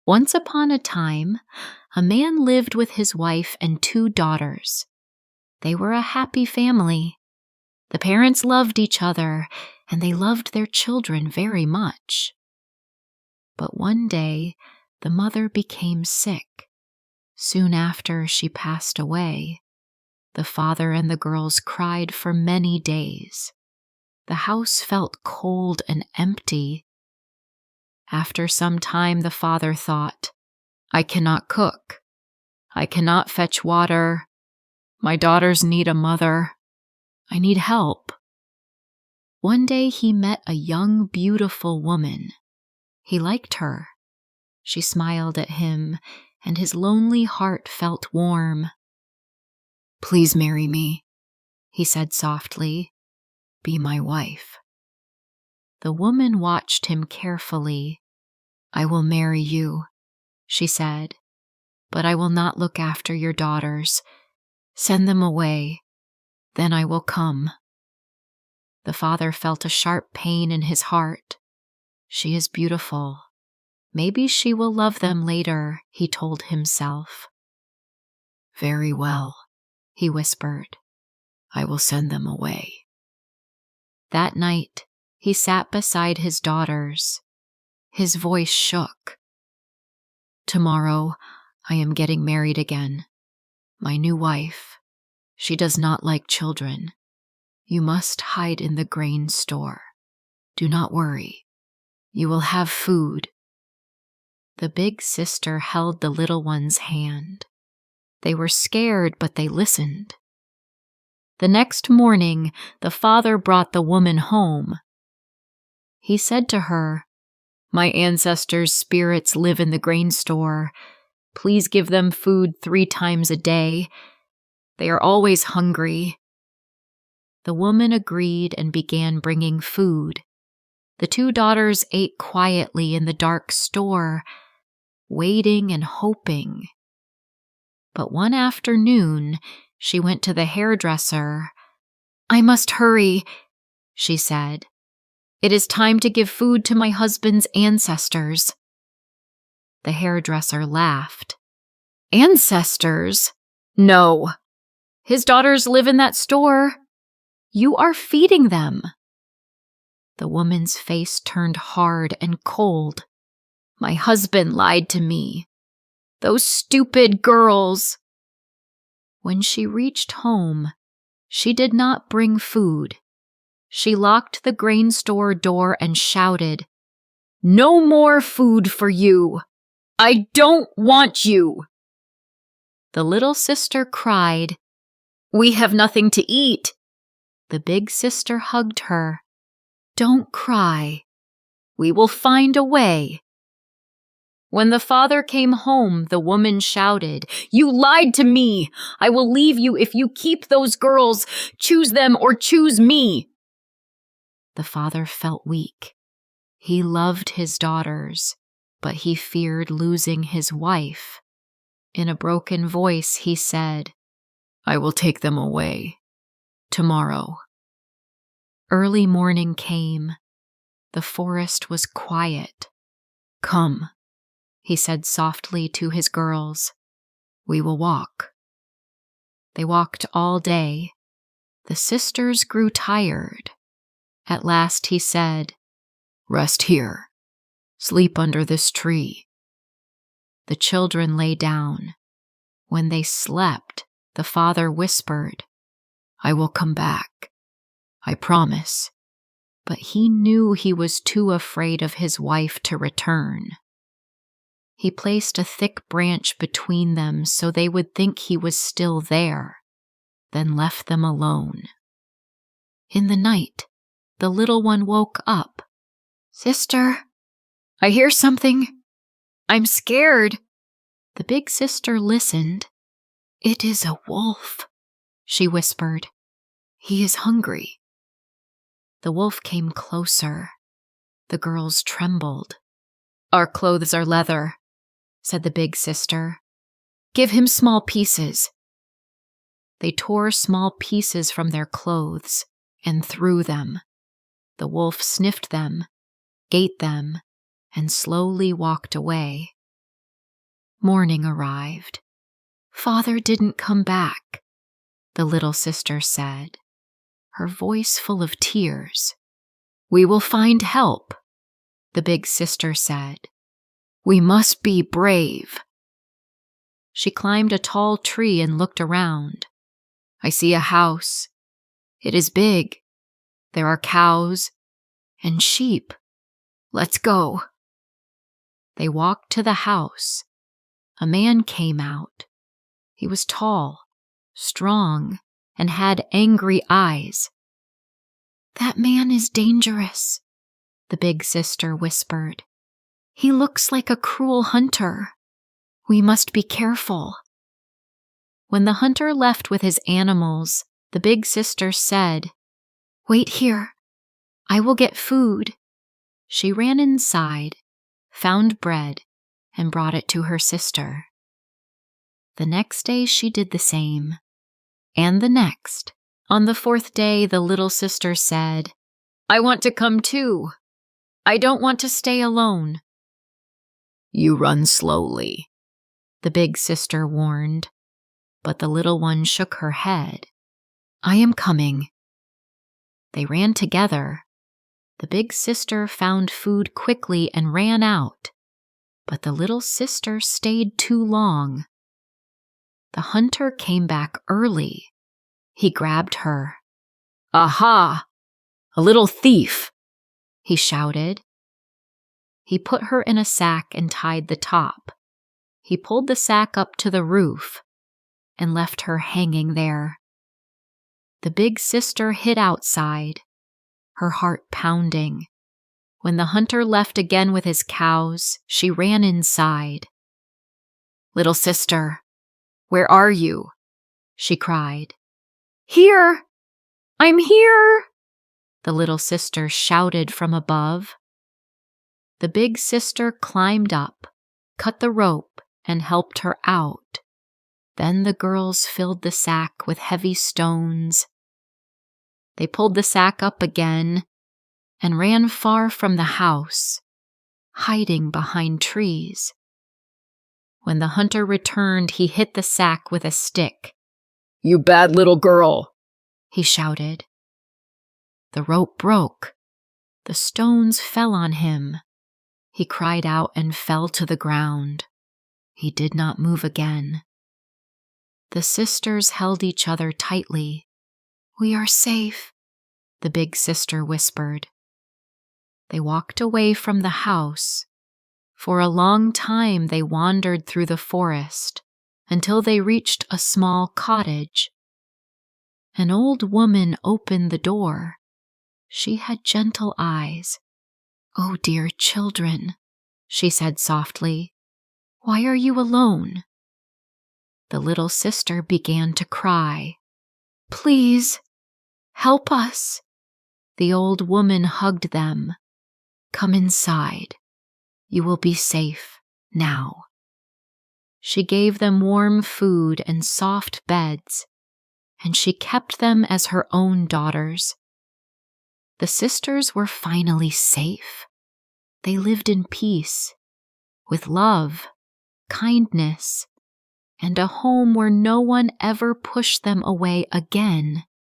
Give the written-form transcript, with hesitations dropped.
Once upon a time, a man lived with his wife and 2 daughters. They were a happy family. The parents loved each other, and they loved their children very much. But one day, the mother became sick. Soon after she passed away, the father and the girls cried for many days. The house felt cold and empty. After some time, the father thought, "I cannot cook. I cannot fetch water. My daughters need a mother. I need help." One day he met a young, beautiful woman. He liked her. She smiled at him, and his lonely heart felt warm. "Please marry me," he said softly. "Be my wife." The woman watched him carefully. "I will marry you," she said, "but I will not look after your daughters. Send them away, then I will come." The father felt a sharp pain in his heart. She is beautiful. Maybe she will love them later, he told himself. "Very well," he whispered. "I will send them away." That night, he sat beside his daughters. His voice shook. "Tomorrow, I am getting married again. My new wife. She does not like children. You must hide in the grain store. Do not worry. You will have food." The big sister held the little one's hand. They were scared, but they listened. The next morning, the father brought the woman home. He said to her, "My ancestors' spirits live in the grain store. Please give them food 3 times a day. They are always hungry." The woman agreed and began bringing food. The 2 daughters ate quietly in the dark store, waiting and hoping. But one afternoon, she went to the hairdresser. "I must hurry," she said. "It is time to give food to my husband's ancestors." The hairdresser laughed. "Ancestors? No. His daughters live in that store. You are feeding them." The woman's face turned hard and cold. "My husband lied to me. Those stupid girls." When she reached home, she did not bring food. She locked the grain store door and shouted, "No more food for you! I don't want you!" The little sister cried, "We have nothing to eat." The big sister hugged her. "Don't cry. We will find a way." When the father came home, the woman shouted, "You lied to me! I will leave you if you keep those girls. Choose them or choose me." The father felt weak. He loved his daughters, but he feared losing his wife. In a broken voice, he said, "I will take them away. Tomorrow." Early morning came. The forest was quiet. "Come," he said softly to his girls. "We will walk." They walked all day. The sisters grew tired. At last he said, "Rest here. Sleep under this tree." The children lay down. When they slept, the father whispered, "I will come back. I promise." But he knew he was too afraid of his wife to return. He placed a thick branch between them so they would think he was still there, then left them alone. In the night, the little one woke up. "Sister, I hear something. I'm scared." The big sister listened. "It is a wolf," she whispered. "He is hungry." The wolf came closer. The girls trembled. "Our clothes are leather," said the big sister. "Give him small pieces." They tore small pieces from their clothes and threw them. The wolf sniffed them, ate them, and slowly walked away. Morning arrived. Father didn't come back, the little sister said, her voice full of tears. We will find help, the big sister said. We must be brave. She climbed a tall tree and looked around. I see a house. It is big. There are cows and sheep. Let's go. They walked to the house. A man came out. He was tall, strong, and had angry eyes. That man is dangerous, the big sister whispered. He looks like a cruel hunter. We must be careful. When the hunter left with his animals, the big sister said, Wait here. I will get food. She ran inside, found bread, and brought it to her sister. The next day she did the same, and the next. On the fourth day, the little sister said, I want to come too. I don't want to stay alone. You run slowly, the big sister warned, but the little one shook her head. I am coming. They ran together. The big sister found food quickly and ran out, but the little sister stayed too long. The hunter came back early. He grabbed her. Aha! A little thief! He shouted. He put her in a sack and tied the top. He pulled the sack up to the roof and left her hanging there. The big sister hid outside, her heart pounding. When the hunter left again with his cows, she ran inside. Little sister, where are you? She cried. Here! I'm here! The little sister shouted from above. The big sister climbed up, cut the rope, and helped her out. Then the girls filled the sack with heavy stones. They pulled the sack up again and ran far from the house, hiding behind trees. When the hunter returned, he hit the sack with a stick. You bad little girl, he shouted. The rope broke. The stones fell on him. He cried out and fell to the ground. He did not move again. The sisters held each other tightly. We are safe, the big sister whispered. They walked away from the house. For a long time they wandered through the forest until they reached a small cottage. An old woman opened the door. She had gentle eyes. Oh, dear children, she said softly, why are you alone? The little sister began to cry. Please, help us. The old woman hugged them. Come inside. You will be safe now. She gave them warm food and soft beds, and she kept them as her own daughters. The sisters were finally safe. They lived in peace, with love, kindness, and a home where no one ever pushed them away again.